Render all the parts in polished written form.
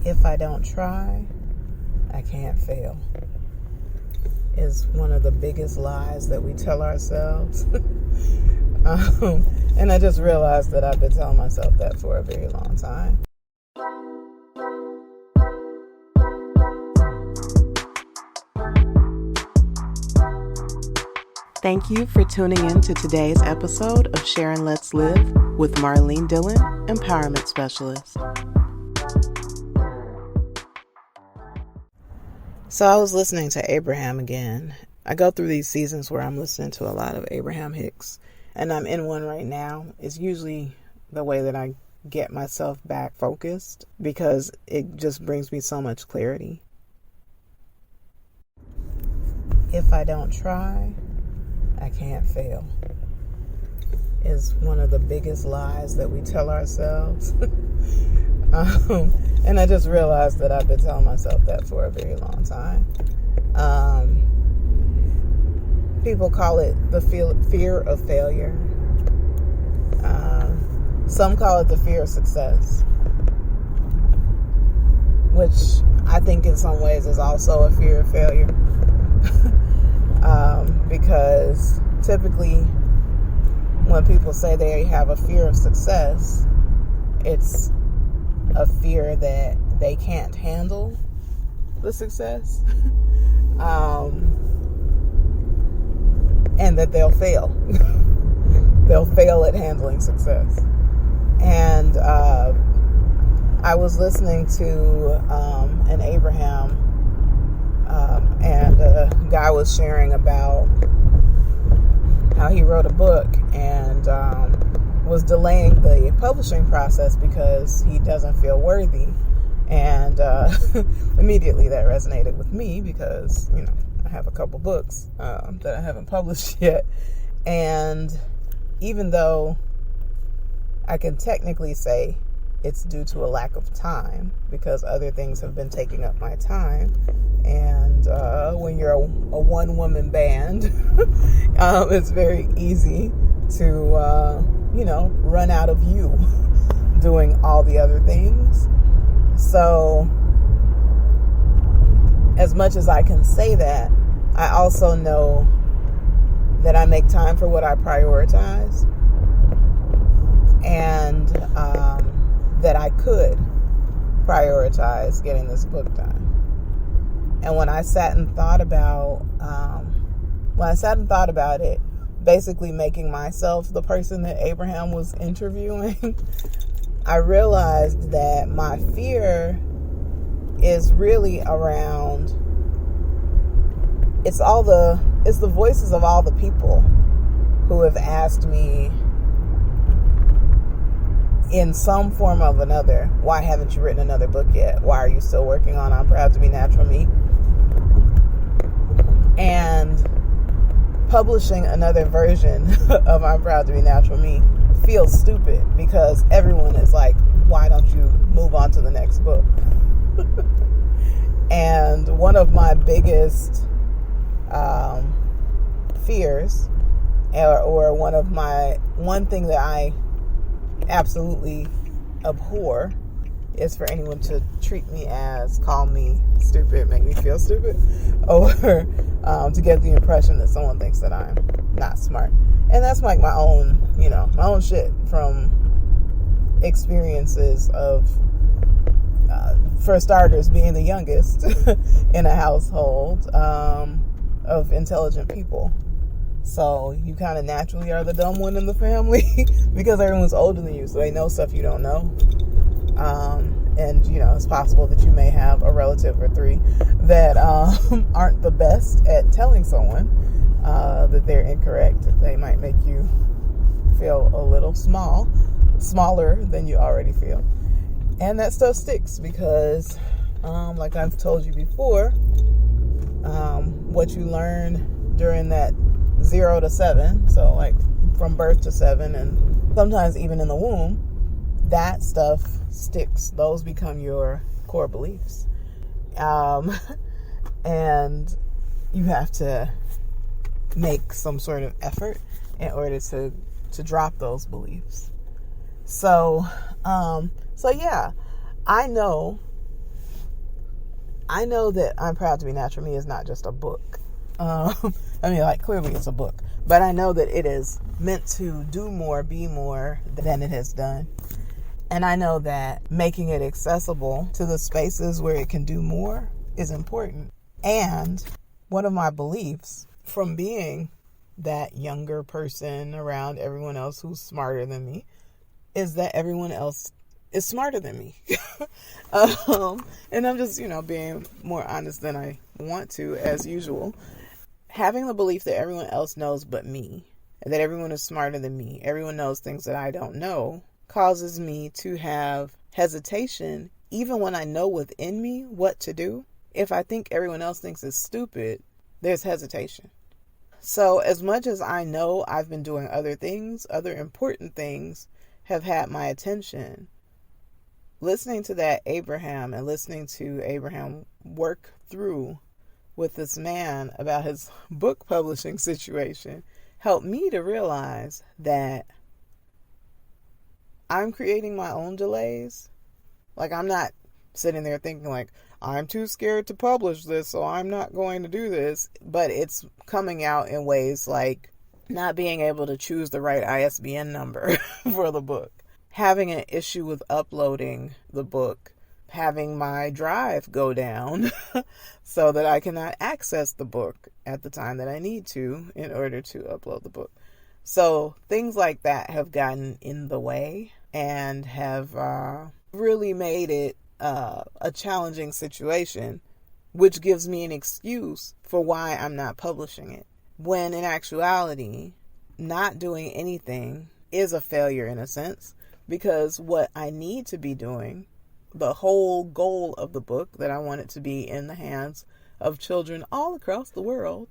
If I don't try, I can't fail, is one of the biggest lies that we tell ourselves. And I just realized that I've been telling myself that for a very long time. Thank you for tuning in to today's episode of Sharon Let's Live with Marlene Dillon Empowerment Specialist. So I was listening to Abraham again. I go through these seasons where I'm listening to a lot of Abraham-Hicks, and I'm in one right now. It's usually the way that I get myself back focused because it just brings me so much clarity. If I don't try, I can't fail, is one of the biggest lies that we tell ourselves. And I just realized that I've been telling myself that for a very long time. People call it the fear of failure. Some call it the fear of success, which I think in some ways is also a fear of failure. Because typically when people say they have a fear of success, it's a fear that they can't handle the success, and that they'll fail. They'll fail at handling success. And I was listening to an Abraham, and a guy was sharing about how he wrote a book and was delaying the publishing process because he doesn't feel worthy. And immediately that resonated with me because, I have a couple books that I haven't published yet. And even though I can technically say it's due to a lack of time because other things have been taking up my time. And when you're a one-woman band, it's very easy to, run out of you doing all the other things. So as much as I can say that, I also know that I make time for what I prioritize, and that I could prioritize getting this book done. And when I sat and thought about it, basically making myself the person that Abraham was interviewing, I realized that my fear is really around, it's the voices of all the people who have asked me in some form of another, why haven't you written another book yet? Why are you still working on I'm Proud to Be Natural Me? And publishing another version of I'm Proud to Be Natural Me feels stupid because everyone is like, why don't you move on to the next book? And one of my biggest fears, or one thing that I absolutely abhor, is for anyone to call me stupid, make me feel stupid, or to get the impression that someone thinks that I'm not smart. And that's like my own shit from experiences of, for starters, being the youngest in a household of intelligent people. So you kind of naturally are the dumb one in the family because everyone's older than you, so they know stuff you don't know. And it's possible that you may have a relative or three that aren't the best at telling someone that they're incorrect. They might make you feel a little smaller than you already feel. And that stuff sticks because, like I've told you before, what you learn during that 0 to 7, so like from birth to 7, and sometimes even in the womb, that stuff sticks. Those become your core beliefs. And you have to make some sort of effort in order to drop those beliefs. So yeah, I know I know that I'm Proud to Be Natural Me is not just a book. Clearly it's a book. But I know that it is meant to do more, be more than it has done. And I know that making it accessible to the spaces where it can do more is important. And one of my beliefs from being that younger person around everyone else who's smarter than me is that everyone else is smarter than me. And I'm just, being more honest than I want to, as usual. Having the belief that everyone else knows but me, that everyone is smarter than me, everyone knows things that I don't know, causes me to have hesitation, even when I know within me what to do. If I think everyone else thinks it's stupid, there's hesitation. So as much as I know I've been doing other things, other important things have had my attention, listening to that Abraham and listening to Abraham work through with this man about his book publishing situation helped me to realize that I'm creating my own delays. Like, I'm not sitting there thinking like, I'm too scared to publish this, so I'm not going to do this. But it's coming out in ways like not being able to choose the right ISBN number for the book, having an issue with uploading the book, having my drive go down so that I cannot access the book at the time that I need to in order to upload the book. So things like that have gotten in the way and have really made it a challenging situation, which gives me an excuse for why I'm not publishing it. When in actuality, not doing anything is a failure in a sense, because what I need to be doing, the whole goal of the book, that I want it to be in the hands of children all across the world,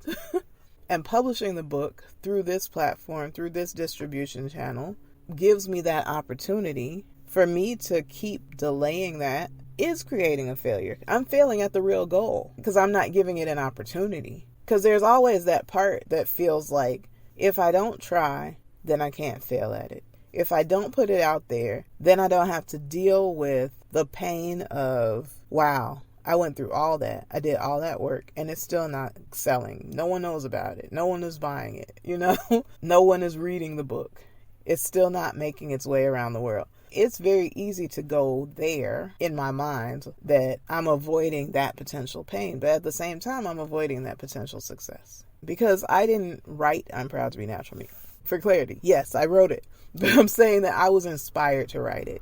and publishing the book through this platform, through this distribution channel, gives me that opportunity. For me to keep delaying that is creating a failure. I'm failing at the real goal because I'm not giving it an opportunity. Because there's always that part that feels like if I don't try, then I can't fail at it. If I don't put it out there, then I don't have to deal with the pain of, wow, I went through all that. I did all that work and it's still not selling. No one knows about it. No one is buying it. No one is reading the book. It's still not making its way around the world. It's very easy to go there in my mind that I'm avoiding that potential pain, but at the same time, I'm avoiding that potential success. Because I didn't write I'm Proud to Be Natural Me. For clarity, yes, I wrote it, but I'm saying that I was inspired to write it.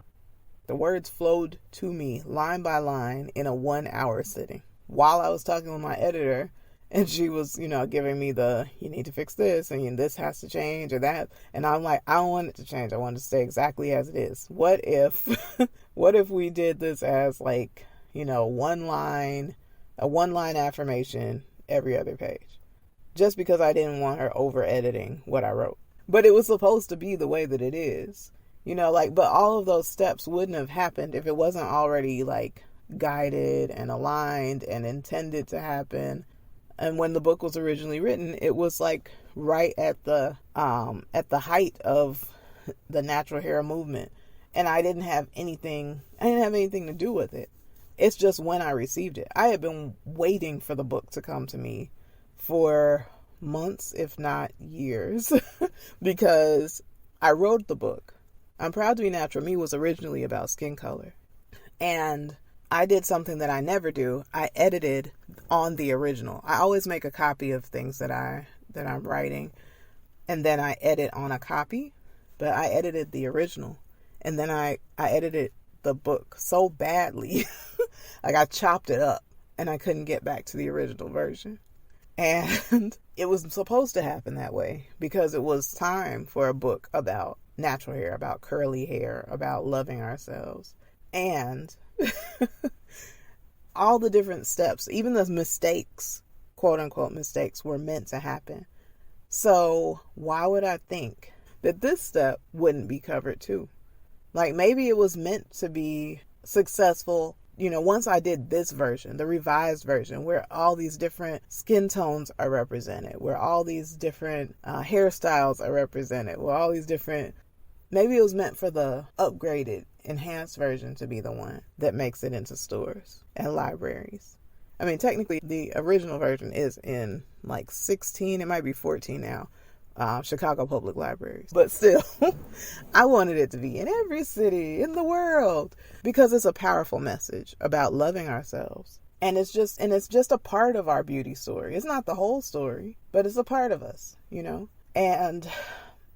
The words flowed to me line by line in a 1-hour sitting while I was talking with my editor. And she was, giving me you need to fix this and this has to change or that. And I'm like, I don't want it to change. I want it to stay exactly as it is. What if we did this as a one line affirmation every other page? Just because I didn't want her over editing what I wrote. But it was supposed to be the way that it is. But all of those steps wouldn't have happened if it wasn't already guided and aligned and intended to happen. And when the book was originally written, it was right at the height of the natural hair movement. And I didn't have anything to do with it. It's just when I received it. I had been waiting for the book to come to me for months, if not years, because I wrote the book. I'm Proud to Be Natural Me was originally about skin color. And I did something that I never do. I edited on the original. I always make a copy of things that I'm writing, and then I edit on a copy, but I edited the original. And then I edited the book so badly, I chopped it up and I couldn't get back to the original version. And it was supposed to happen that way because it was time for a book about natural hair, about curly hair, about loving ourselves. And all the different steps, even the mistakes, quote unquote mistakes, were meant to happen. So why would I think that this step wouldn't be covered too? Maybe it was meant to be successful, once I did this version, the revised version, where all these different skin tones are represented, where all these different hairstyles are represented, where all these different, maybe it was meant for the upgraded, enhanced version to be the one that makes it into stores and libraries. I mean, technically, the original version is in like 16, it might be 14 now, Chicago Public Libraries. But still, I wanted it to be in every city in the world because it's a powerful message about loving ourselves. And it's just a part of our beauty story. It's not the whole story, but it's a part of us, And,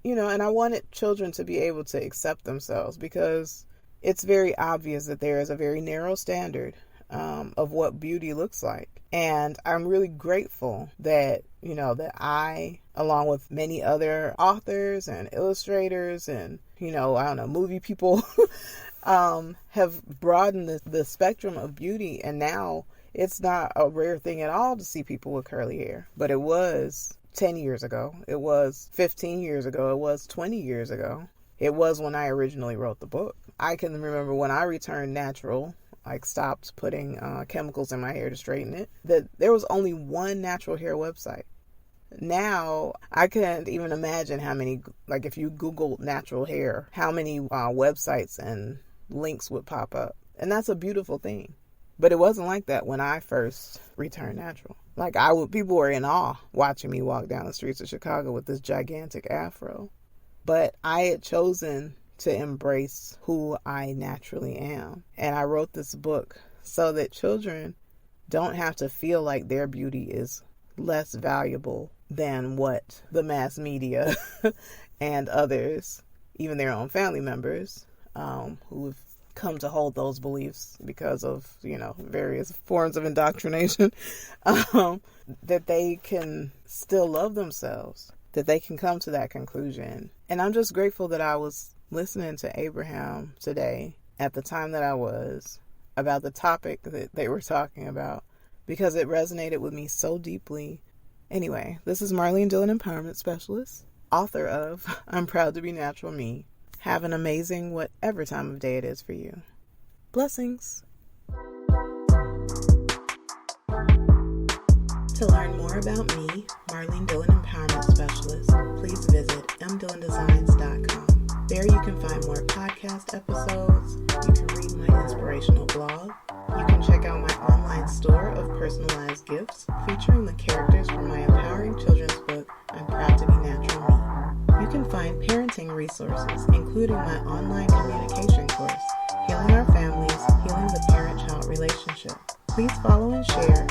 and I wanted children to be able to accept themselves because it's very obvious that there is a very narrow standard of what beauty looks like. And I'm really grateful that, that I, along with many other authors and illustrators and, movie people, have broadened the spectrum of beauty. And now it's not a rare thing at all to see people with curly hair, but it was 10 years ago. It was 15 years ago. It was 20 years ago. It was when I originally wrote the book. I can remember when I returned natural, stopped putting chemicals in my hair to straighten it, that there was only one natural hair website. Now, I can't even imagine how many, if you Googled natural hair, how many websites and links would pop up. And that's a beautiful thing. But it wasn't like that when I first returned natural. People were in awe watching me walk down the streets of Chicago with this gigantic afro. But I had chosen to embrace who I naturally am. And I wrote this book so that children don't have to feel like their beauty is less valuable than what the mass media and others, even their own family members, who've come to hold those beliefs because of, various forms of indoctrination, that they can still love themselves, that they can come to that conclusion. And I'm just grateful that I was listening to Abraham today at the time that I was about the topic that they were talking about because it resonated with me so deeply. Anyway, this is Marlene Dillon Empowerment Specialist, author of I'm Proud to Be Natural Me. Have an amazing whatever time of day it is for you. Blessings. To learn more about me, Marlene Dillon Empowerment Specialist, please visit mdillondesigns.com. There you can find more podcast episodes. You can read my inspirational blog. You can check out my online store of personalized gifts featuring the characters from my empowering children's book, I'm Proud to Be Natural Me. You can find parenting resources, including my online communication course, Healing Our Families, Healing the Parent-Child Relationship. Please follow and share